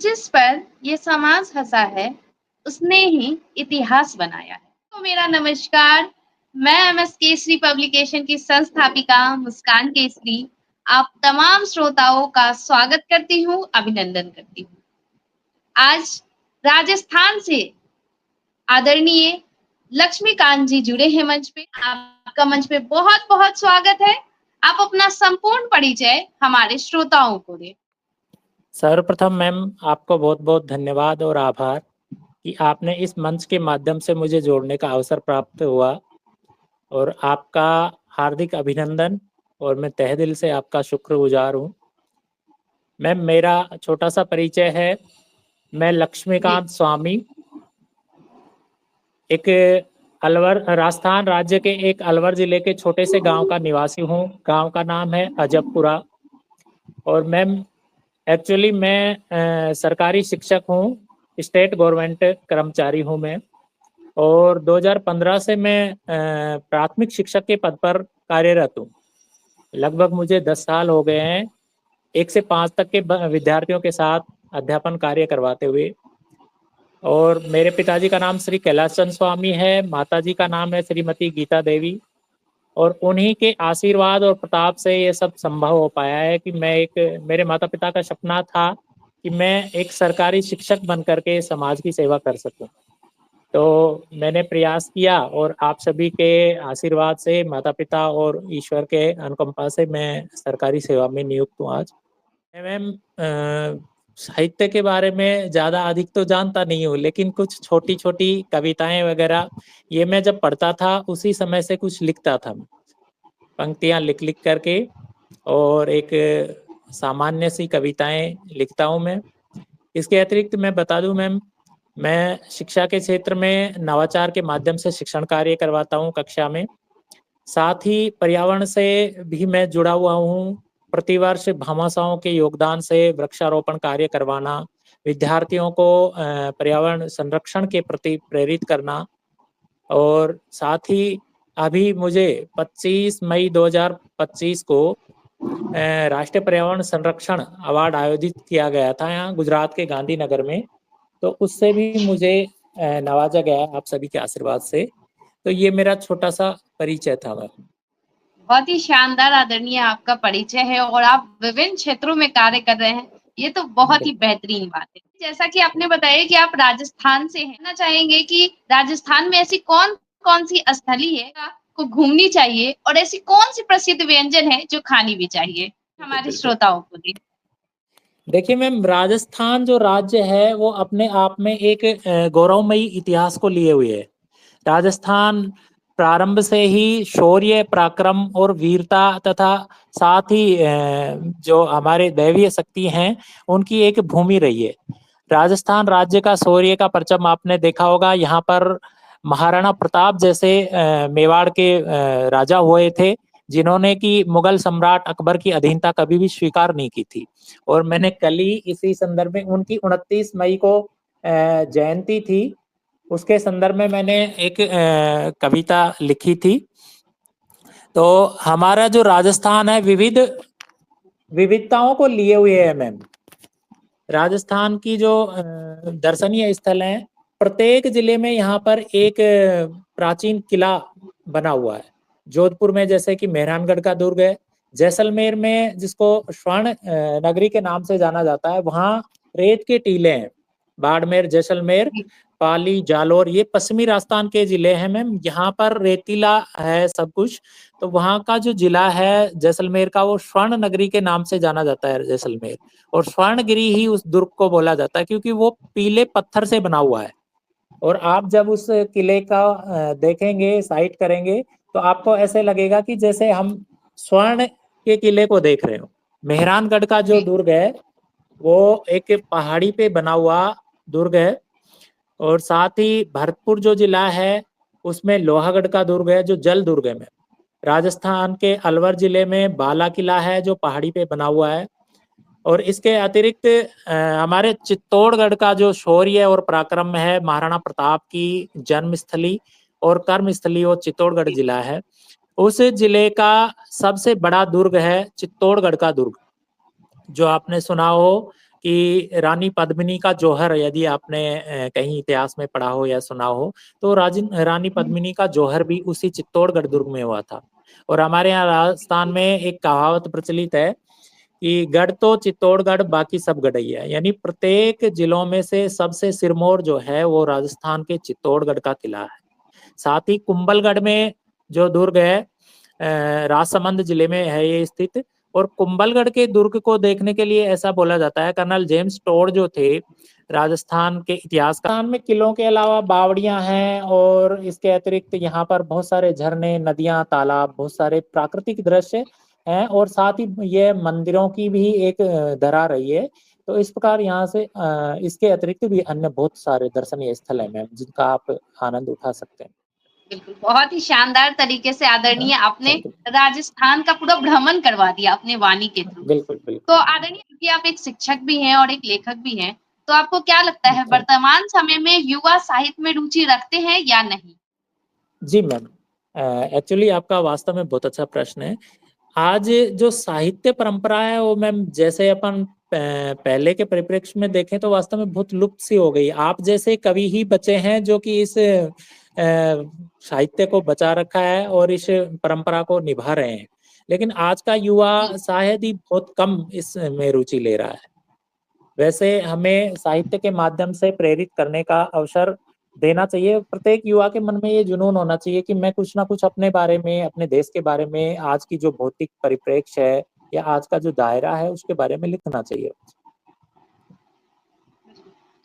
जिस पर ये समाज हँसा है, उसने ही इतिहास बनाया है। तो मेरा नमस्कार, मैं एमएस केसरी पब्लिकेशन की संस्थापिका मुस्कान केसरी आप तमाम श्रोताओं का स्वागत करती हूँ, अभिनंदन करती हूँ। आज राजस्थान से आदरणीय लक्ष्मीकांत जी जुड़े हैं मंच पे। आपका मंच पे बहुत-बहुत स्वागत है। आप अपना संपूर्ण परिचय हमारे श्रोताओं को दें। सर्वप्रथम मैम आपको बहुत बहुत धन्यवाद और आभार कि आपने इस मंच के माध्यम से मुझे जोड़ने का अवसर प्राप्त हुआ और आपका हार्दिक अभिनंदन और मैं तहे दिल से आपका शुक्रगुजार हूँ। मैम मेरा छोटा सा परिचय है, मैं लक्ष्मीकांत स्वामी एक अलवर राजस्थान राज्य के एक अलवर जिले के छोटे से गांव का निवासी हूँ। गांव का नाम है अजबपुरा और मैम एक्चुअली मैं सरकारी शिक्षक हूँ, स्टेट गवर्नमेंट कर्मचारी हूँ मैं और 2015 से मैं प्राथमिक शिक्षक के पद पर कार्यरत हूँ। लगभग मुझे 10 साल हो गए हैं 1 से 5 तक के विद्यार्थियों के साथ अध्यापन कार्य करवाते हुए। और मेरे पिताजी का नाम श्री कैलाश चंद स्वामी है, माताजी का नाम है श्रीमती गीता देवी और उन्हीं के आशीर्वाद और प्रताप से ये सब संभव हो पाया है कि मेरे माता पिता का सपना था कि मैं एक सरकारी शिक्षक बन करके समाज की सेवा कर सकूं। तो मैंने प्रयास किया और आप सभी के आशीर्वाद से, माता पिता और ईश्वर के अनुकंपा से मैं सरकारी सेवा में नियुक्त हूँ आज। मैम साहित्य के बारे में ज़्यादा अधिक तो जानता नहीं हूँ, लेकिन कुछ छोटी छोटी कविताएं वगैरह ये मैं जब पढ़ता था उसी समय से कुछ लिखता था, पंक्तियां लिख लिख करके और एक सामान्य सी कविताएं लिखता हूँ मैं। इसके अतिरिक्त मैं बता दूं मैम, मैं शिक्षा के क्षेत्र में नवाचार के माध्यम से शिक्षण कार्य करवाता हूँ कक्षा में। साथ ही पर्यावरण से भी मैं जुड़ा हुआ हूँ। प्रतिवर्ष भामाशाहों के योगदान से वृक्षारोपण कार्य करवाना, विद्यार्थियों को पर्यावरण संरक्षण के प्रति प्रेरित करना और साथ ही अभी मुझे 25 मई 2025 को राष्ट्रीय पर्यावरण संरक्षण अवार्ड आयोजित किया गया था यहाँ गुजरात के गांधीनगर में, तो उससे भी मुझे नवाजा गया आप सभी के आशीर्वाद से। तो ये मेरा छोटा सा परिचय था मैम। बहुत ही शानदार आदरणीय आपका परिचय है और आप विभिन्न क्षेत्रों में कार्य कर रहे हैं, ये तो बहुत ही बेहतरीन बात है। जैसा कि आपने बताया कि आप राजस्थान से हैं, ना चाहेंगे कि राजस्थान में ऐसी कौन कौन सी स्थली है को घूमनी चाहिए और ऐसी कौन सी प्रसिद्ध व्यंजन है जो खानी भी चाहिए हमारे श्रोताओं को भी। देखिए मैम, राजस्थान जो राज्य है वो अपने आप में एक गौरवमयी इतिहास को लिए हुए है। राजस्थान प्रारंभ से ही शौर्य, पराक्रम और वीरता तथा साथ ही जो हमारे दैवीय शक्ति हैं उनकी एक भूमि रही है। राजस्थान राज्य का शौर्य का परचम आपने देखा होगा। यहाँ पर महाराणा प्रताप जैसे मेवाड़ के राजा हुए थे जिन्होंने कि मुगल सम्राट अकबर की अधीनता कभी भी स्वीकार नहीं की थी। और मैंने कल ही इसी संदर्भ में उनकी 29 मई को जयंती थी, उसके संदर्भ में मैंने एक कविता लिखी थी। तो हमारा जो राजस्थान है विविधताओं को लिए हुए है मैम। राजस्थान की जो दर्शनीय स्थल हैं, प्रत्येक जिले में यहाँ पर एक प्राचीन किला बना हुआ है। जोधपुर में जैसे कि मेहरानगढ़ का दुर्ग है, जैसलमेर में जिसको स्वर्ण नगरी के नाम से जाना जाता है, वहाँ रेत के टीले हैं। बाड़मेर, जैसलमेर, पाली, जालोर ये पश्चिमी राजस्थान के जिले हैं मैम। यहाँ पर रेतीला है सब कुछ। तो वहाँ का जो जिला है जैसलमेर का, वो स्वर्ण नगरी के नाम से जाना जाता है जैसलमेर। और स्वर्णगिरी ही उस दुर्ग को बोला जाता है क्योंकि वो पीले पत्थर से बना हुआ है। और आप जब उस किले का देखेंगे, साइट करेंगे, तो आपको ऐसे लगेगा कि जैसे हम स्वर्ण के किले को देख रहे हो। मेहरानगढ़ का जो दुर्ग है वो एक पहाड़ी पे बना हुआ दुर्ग है। और साथ ही भरतपुर जो जिला है उसमें लोहागढ़ का दुर्ग है जो जल दुर्ग है। राजस्थान के अलवर जिले में बाला किला है जो पहाड़ी पे बना हुआ है। और इसके अतिरिक्त हमारे चित्तौड़गढ़ का जो शौर्य और पराक्रम है, महाराणा प्रताप की जन्मस्थली और कर्मस्थली वो चित्तौड़गढ़ जिला है। उस जिले का सबसे बड़ा दुर्ग है चित्तौड़गढ़ का दुर्ग, जो आपने सुना हो कि रानी पद्मिनी का जौहर, यदि आपने कहीं इतिहास में पढ़ा हो या सुना हो, तो रानी पद्मिनी का जौहर भी उसी चित्तौड़गढ़ दुर्ग में हुआ था। और हमारे यहाँ राजस्थान में एक कहावत प्रचलित है कि गढ़ तो चित्तौड़गढ़, बाकी सब गढ़ैया। यानी प्रत्येक जिलों में से सबसे सिरमौर जो है वो राजस्थान के चित्तौड़गढ़ का किला है। साथ ही कुंभलगढ़ में जो दुर्ग है, राजसमंद जिले में है ये स्थित। और कुंभलगढ़ के दुर्ग को देखने के लिए ऐसा बोला जाता है, कर्नल जेम्स टोड जो थे राजस्थान के इतिहास का, राजस्थान में किलों के अलावा बावड़ियां हैं, और इसके अतिरिक्त यहाँ पर बहुत सारे झरने, नदियां, तालाब, बहुत सारे प्राकृतिक दृश्य हैं, और साथ ही ये मंदिरों की भी एक धरा रही है। तो इस प्रकार यहाँ से इसके अतिरिक्त भी अन्य बहुत सारे दर्शनीय स्थल हैं मैम, जिनका आप आनंद उठा सकते हैं। बिल्कुल, बहुत ही शानदार तरीके से आदरणीय आपने थैंक यू। राजस्थान का पूरा भ्रमण करवा दिया अपने वाणी के थ्रू। बिल्कुल तो बिल्कुल। आदरणीय, क्योंकि आप एक शिक्षक भी हैं और एक लेखक भी हैं, तो आपको क्या लगता है थैंक वर्तमान समय में युवा साहित्य में रुचि रखते हैं या नहीं? जी मैम, एक्चुअली आपका वास्तव में बहुत अच्छा प्रश्न है। आज जो साहित्य परंपरा है वो मैम, जैसे अपन पहले के परिप्रेक्ष्य में देखें तो वास्तव में बहुत लुप्त सी हो गई। आप जैसे कवि ही बचे हैं जो कि इस साहित्य को बचा रखा है और इस परंपरा को निभा रहे हैं। लेकिन आज का युवा जी, शायद ही बहुत कम इसमें रुचि ले रहा है। वैसे हमें साहित्य के माध्यम से प्रेरित करने का अवसर देना चाहिए। प्रत्येक युवा के मन में ये जुनून होना चाहिए कि मैं कुछ ना कुछ अपने बारे में, अपने देश के बारे में, आज की जो भौतिक परिप्रेक्ष्य है या आज का जो दायरा है उसके बारे में लिखना चाहिए।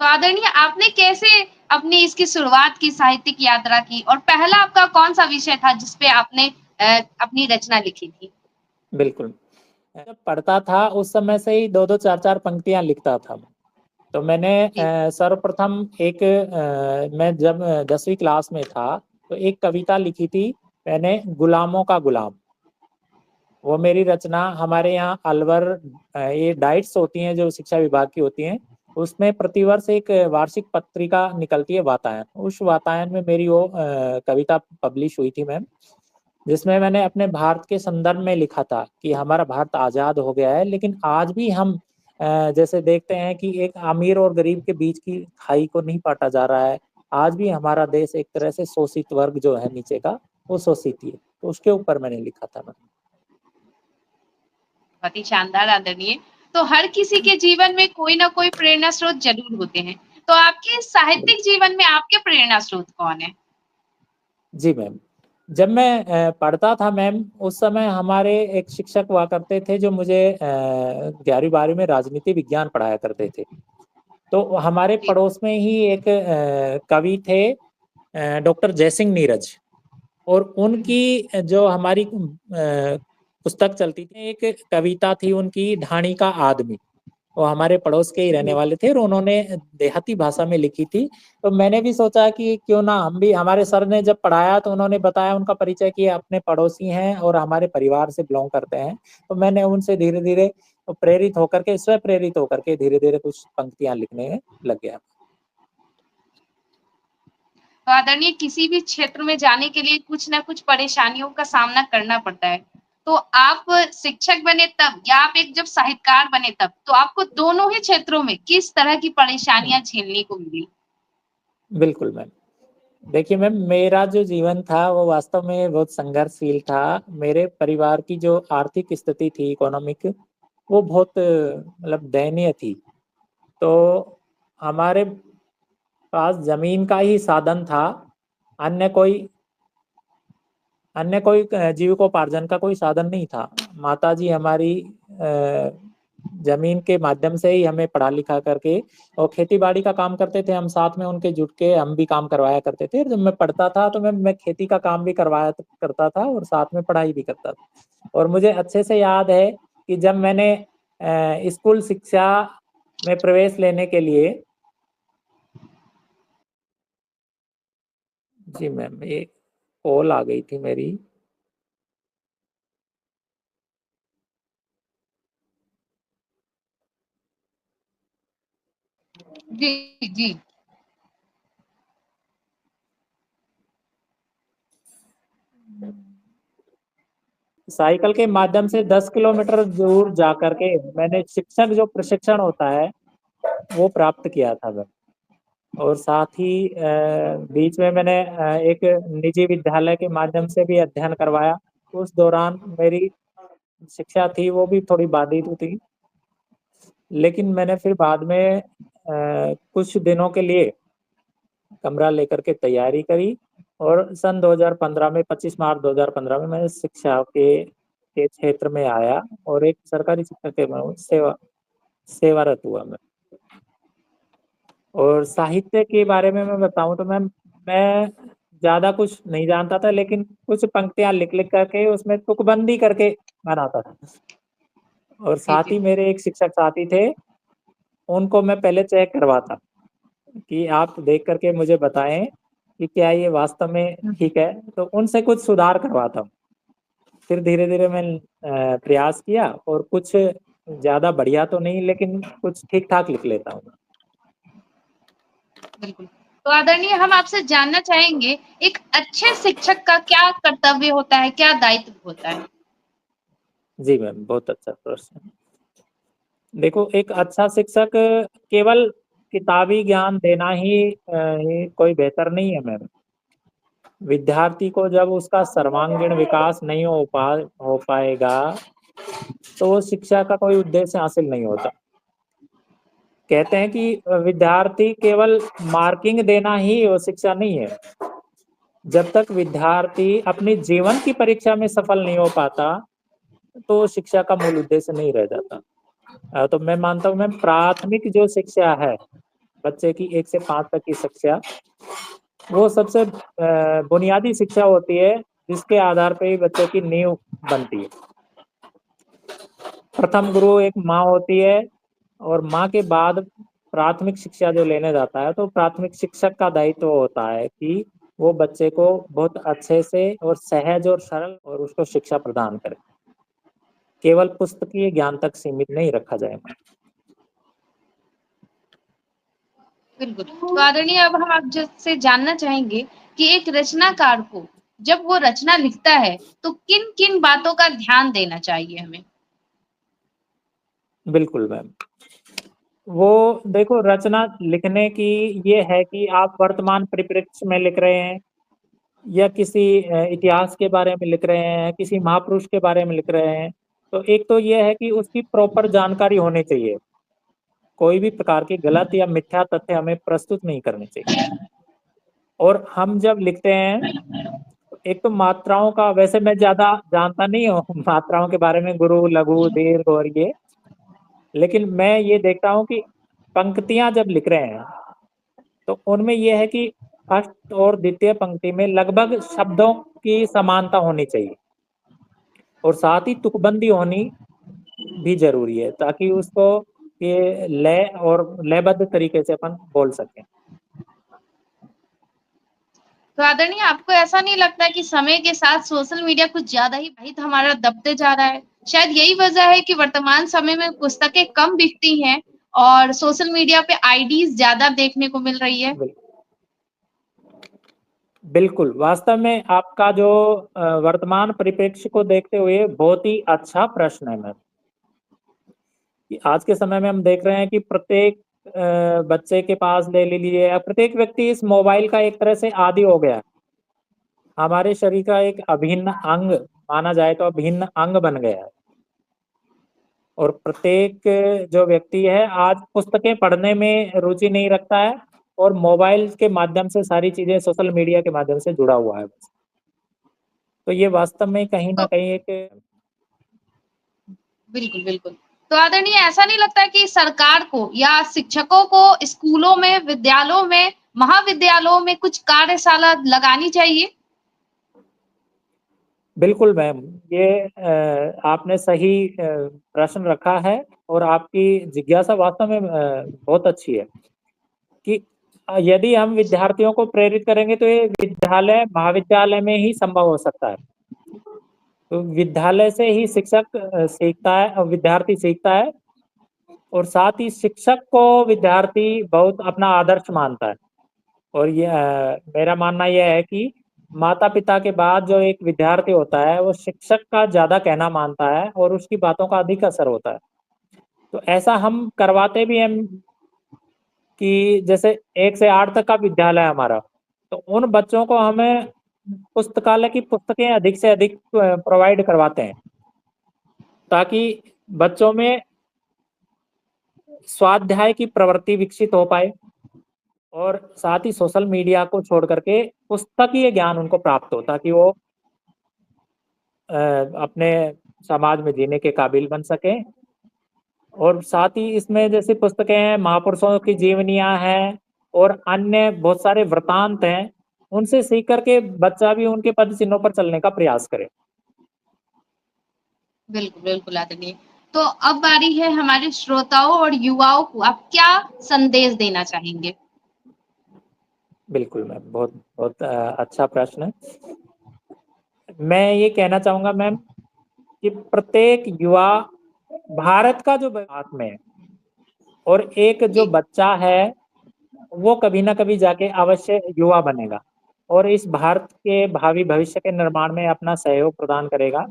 तो आदरणीय, आपने कैसे अपनी इसकी शुरुआत की, साहित्यिक यात्रा की, और पहला आपका कौन-सा विषय था जिस पे आपने अपनी रचना लिखी थी? बिल्कुल। जब पढ़ता था उस समय से ही 2-2 4-4 पंक्तियाँ लिखता था मैं। तो मैंने जी, सर्वप्रथम एक मैं जब 10वीं क्लास में था तो एक कविता लिखी थी मैंने, गुलामों का गुलाम। वो मेरी रचना हमारे यहाँ अलवर, ये डाइट्स होती हैं जो शिक्षा विभाग की होती हैं, उसमें प्रतिवर्ष एक वार्षिक पत्रिका निकलती है, वातायन। उस वातायन में मेरी वो कविता पब्लिश हुई थी मैम, जिसमें मैंने अपने भारत के संदर्भ में लिखा था कि हमारा भारत आज़ाद हो गया है, लेकिन आज भी हम जैसे देखते हैं कि एक अमीर और गरीब के बीच की खाई को नहीं पाटा जा रहा है। आज भी हमारा देश एक तरह से शोषित वर्ग जो है नीचे का, वो शोषित ही है। तो उसके ऊपर मैंने लिखा था मैम। बहुत ही शानदार आदरणीय। तो हर किसी के जीवन में कोई ना कोई प्रेरणा स्रोत ज़रूर होते हैं। तो आपके साहित्यिक जीवन में आपके प्रेरणा स्रोत कौन है? जी मैम, जब मैं पढ़ता था मैम, उस समय हमारे एक शिक्षक हुआ करते थे जो मुझे 11वीं-12वीं में राजनीति विज्ञान पढ़ाया करते थे। तो हमारे जी, पड़ोस में ही एक कवि थे, डॉक्टर जयसिंह नीरज, और उनकी जो हमारी पुस्तक चलती थी, एक कविता थी उनकी, ढाणी का आदमी। वो हमारे पड़ोस के ही रहने जी। वाले थे और उन्होंने देहाती भाषा में लिखी थी। तो मैंने भी सोचा कि क्यों ना हम भी, हमारे सर ने जब पढ़ाया तो उन्होंने बताया उनका परिचय कि अपने पड़ोसी हैं और हमारे परिवार से बिलोंग करते हैं। तो मैंने उनसे धीरे-धीरे प्रेरित होकर के, स्व प्रेरित होकर के धीरे-धीरे कुछ पंक्तियाँ लिखने में लग गया। तो आदरणीय, किसी भी क्षेत्र में जाने के लिए कुछ ना कुछ परेशानियों का सामना करना पड़ता है। तो आप शिक्षक बने तब या आप एक जब साहित्यकार बने तब, तो आपको दोनों ही क्षेत्रों में किस तरह की परेशानियाँ झेलने को मिली? बिल्कुल मैम। देखिए मैम, मेरा जो जीवन था वो वास्तव में बहुत संघर्षशील था। मेरे परिवार की जो आर्थिक स्थिति थी, इकोनॉमिक, वो बहुत मतलब दयनीय थी। तो हमारे पास ज़मीन का ही साधन था, अन्य कोई जीविकोपार्जन का कोई साधन नहीं था। माताजी हमारी ज़मीन के माध्यम से ही हमें पढ़ा-लिखा करके, और खेती-बाड़ी का काम करते थे, हम साथ में उनके जुट के हम भी काम करवाया करते थे। जब मैं पढ़ता था तो मैं खेती का काम भी करवाया करता था और साथ में पढ़ाई भी करता था। और मुझे अच्छे से याद है कि जब मैंने स्कूल शिक्षा में प्रवेश लेने के लिए, जी मैम, ये कॉल आ गई थी मेरी। जी, जी। साइकिल के माध्यम से 10 किलोमीटर दूर जा करके मैंने शिक्षक जो प्रशिक्षण होता है वो प्राप्त किया था मैं। और साथ ही बीच में मैंने एक निजी विद्यालय के माध्यम से भी अध्ययन करवाया। उस दौरान मेरी शिक्षा थी वो भी थोड़ी बाधित थी, लेकिन मैंने फिर बाद में कुछ दिनों के लिए कमरा लेकर के तैयारी करी और सन 2015 में 25 मार्च 2015 में मैं शिक्षा के क्षेत्र में आया और एक सरकारी शिक्षक के सेवारत हुआ मैं। और साहित्य के बारे में मैं बताऊं तो मैं ज्यादा कुछ नहीं जानता था, लेकिन कुछ पंक्तियां लिख लिख करके उसमें तुकबंदी करके बनाता था। और जी, साथ जी। ही मेरे एक शिक्षक साथी थे, उनको मैं पहले चेक करवाता कि आप देख करके मुझे बताएं कि क्या ये वास्तव में ठीक है, तो उनसे कुछ सुधार करवाता हूँ। फिर धीरे धीरे मैं प्रयास किया और कुछ ज्यादा बढ़िया तो नहीं, लेकिन कुछ ठीक ठाक लिख लेता हूँ। बिल्कुल। तो आदरणीय हम आपसे जानना चाहेंगे एक अच्छे शिक्षक का क्या कर्तव्य होता है, क्या दायित्व होता है? जी मैम, बहुत अच्छा प्रश्न। देखो, एक अच्छा शिक्षक केवल किताबी ज्ञान देना ही कोई बेहतर नहीं है मैम। विद्यार्थी को जब उसका सर्वांगीण विकास नहीं हो पाएगा तो वो शिक्षा का कोई उद्देश्य हासिल नहीं होता। कहते हैं कि विद्यार्थी केवल मार्किंग देना ही वो शिक्षा नहीं है। जब तक विद्यार्थी अपनी जीवन की परीक्षा में सफल नहीं हो पाता तो शिक्षा का मूल उद्देश्य नहीं रह जाता। तो मैं मानता हूँ मैम, प्राथमिक जो शिक्षा है बच्चे की 1 से 5 तक की शिक्षा, वो सबसे बुनियादी शिक्षा होती है जिसके आधार पे ही बच्चे की नींव बनती है। प्रथम गुरु एक माँ होती है और माँ के बाद प्राथमिक शिक्षा जो लेने जाता है तो प्राथमिक शिक्षक का दायित्व होता है कि वो बच्चे को बहुत अच्छे से और सहज और सरल और उसको शिक्षा प्रदान करे। केवल पुस्तकीय ज्ञान तक सीमित नहीं रखा जाएगा। बिल्कुल। तो आदरणीय अब हम आपसे जानना चाहेंगे कि एक रचनाकार को जब वो रचना लिखता है तो किन-किन बातों का ध्यान देना चाहिए हमें? बिल्कुल मैम। वो देखो, रचना लिखने की ये है कि आप वर्तमान परिप्रेक्ष्य में लिख रहे हैं या किसी इतिहास के बारे में लिख रहे हैं, किसी महापुरुष के बारे में लिख रहे हैं। तो एक तो ये है कि उसकी प्रॉपर जानकारी होनी चाहिए। कोई भी प्रकार की गलत या मिथ्या तथ्य हमें प्रस्तुत नहीं करने चाहिए। और हम जब लिखते हैं, एक तो मात्राओं का, वैसे मैं ज्यादा जानता नहीं हूँ मात्राओं के बारे में, गुरु, लघु, दीर्घ और ये, लेकिन मैं ये देखता हूँ कि पंक्तियां जब लिख रहे हैं तो उनमें यह है कि फर्स्ट और द्वितीय पंक्ति में लगभग शब्दों की समानता होनी चाहिए और साथ ही तुकबंदी होनी भी जरूरी है ताकि उसको ये लय और लयबद्ध तरीके से अपन बोल सकें। तो आदरणीय आपको ऐसा नहीं लगता कि समय के साथ सोशल मीडिया कुछ ज़्यादा ही हित हमारा दबते जा रहा है? शायद यही वजह है कि वर्तमान समय में पुस्तकें कम बिकती हैं और सोशल मीडिया पे आईडीज़ ज़्यादा देखने को मिल रही है? बिल्कुल, वास्तव में आपका जो वर्तमान परिप्रेक्ष्य को देखते हुए बहुत ही अच्छा प्रश्न है मैम। कि आज के समय में हम देख रहे हैं कि प्रत्येक बच्चे के पास ले लीजिए या प्रत्येक व्यक्ति इस मोबाइल का एक तरह से आदी हो गया है। हमारे शरीर का एक अभिन्न अंग माना जाए तो अभिन्न अंग बन गया है। और प्रत्येक जो व्यक्ति है आज पुस्तकें पढ़ने में रुचि नहीं रखता है और मोबाइल के माध्यम से सारी चीजें सोशल मीडिया के माध्यम से जुड़ा हुआ है। तो ये वास्तव में कहीं ना तो कहीं एक बिल्कुल, बिल्कुल। तो आदरणीय ऐसा नहीं लगता है कि सरकार को या शिक्षकों को स्कूलों में, विद्यालयों में, महाविद्यालयों में कुछ कार्यशाला लगानी चाहिए? बिल्कुल मैम, ये आपने सही प्रश्न रखा है और आपकी जिज्ञासा वास्तव में बहुत अच्छी है कि यदि हम विद्यार्थियों को प्रेरित करेंगे तो ये विद्यालय, महाविद्यालय में ही संभव हो सकता है। तो विद्यालय से ही शिक्षक सीखता है और विद्यार्थी सीखता है और साथ ही शिक्षक को विद्यार्थी बहुत अपना आदर्श मानता है। और ये मेरा मानना यह है कि माता पिता के बाद जो एक विद्यार्थी होता है वो शिक्षक का ज्यादा कहना मानता है और उसकी बातों का अधिक असर होता है। तो ऐसा हम करवाते भी हैं कि जैसे 1 से 8 तक का विद्यालय है हमारा, तो उन बच्चों को हमें पुस्तकालय की पुस्तकें अधिक से अधिक प्रोवाइड करवाते हैं, ताकि बच्चों में स्वाध्याय की प्रवृत्ति विकसित हो पाए और साथ ही सोशल मीडिया को छोड़ करके पुस्तकीय ज्ञान उनको प्राप्त हो, ताकि वो अपने समाज में जीने के काबिल बन सकें। और साथ ही इसमें जैसे पुस्तकें हैं, महापुरुषों की जीवनियां हैं और अन्य बहुत सारे वृतांत हैं, उनसे सीख करके बच्चा भी उनके पद चिन्हों पर चलने का प्रयास करे। बिल्कुल, बिल्कुल आदरणीय। तो अब बारी है हमारे श्रोताओं और युवाओं को आप क्या संदेश देना चाहेंगे? बिल्कुल मैम, बहुत बहुत अच्छा प्रश्न है। मैं ये कहना चाहूँगा मैम कि प्रत्येक युवा भारत का जो हाथ में है, और एक जो जी, बच्चा है वो कभी ना कभी जाके अवश्य युवा बनेगा और इस भारत के भावी भविष्य के निर्माण में अपना सहयोग प्रदान करेगा।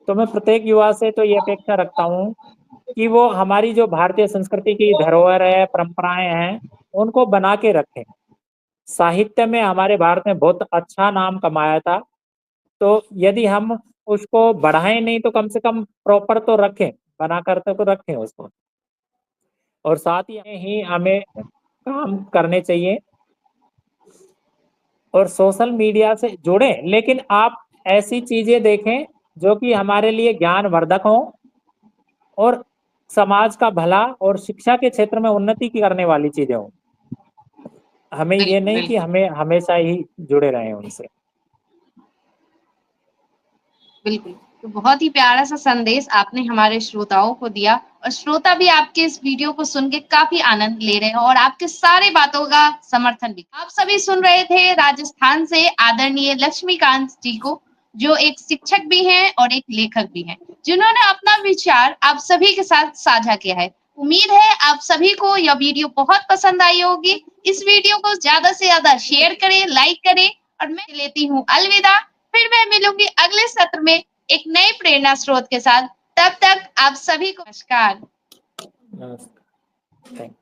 तो मैं प्रत्येक युवा से तो ये अपेक्षा रखता हूँ कि वो हमारी जो भारतीय संस्कृति की धरोहर है, परंपराएं हैं, उनको बना के रखें। साहित्य में हमारे भारत ने बहुत अच्छा नाम कमाया था, तो यदि हम उसको बढ़ाएं नहीं तो कम से कम प्रॉपर तो रखें, बना कर तो रखें उसको। और साथ ही हमें काम करने चाहिए और सोशल मीडिया से जुड़ें, लेकिन आप ऐसी चीजें देखें जो कि हमारे लिए ज्ञानवर्धक हों और समाज का भला और शिक्षा के क्षेत्र में उन्नति की करने वाली चीजें हों। हमें ये बिल्कुल, नहीं कि बिल्कुल। हमें हमेशा ही जुड़े रहें उनसे। बिल्कुल, तो बहुत ही प्यारा-सा संदेश आपने हमारे श्रोताओं को दिया और श्रोता भी आपके इस वीडियो को सुन के काफ़ी आनंद ले रहे हैं और आपके सारे बातों का समर्थन भी। आप सभी सुन रहे थे राजस्थान से आदरणीय लक्ष्मीकांत जी को, जो एक शिक्षक भी हैं और एक लेखक भी हैं, जिन्होंने अपना विचार आप सभी के साथ साझा किया है। उम्मीद है आप सभी को यह वीडियो बहुत पसंद आई होगी। इस वीडियो को ज़्यादा से ज़्यादा शेयर करें, लाइक करें और मैं लेती हूँ अलविदा। फिर मैं मिलूंगी अगले सत्र में एक नए प्रेरणा स्रोत के साथ। तब तक आप सभी को नमस्कार। नमस्कार। थैंक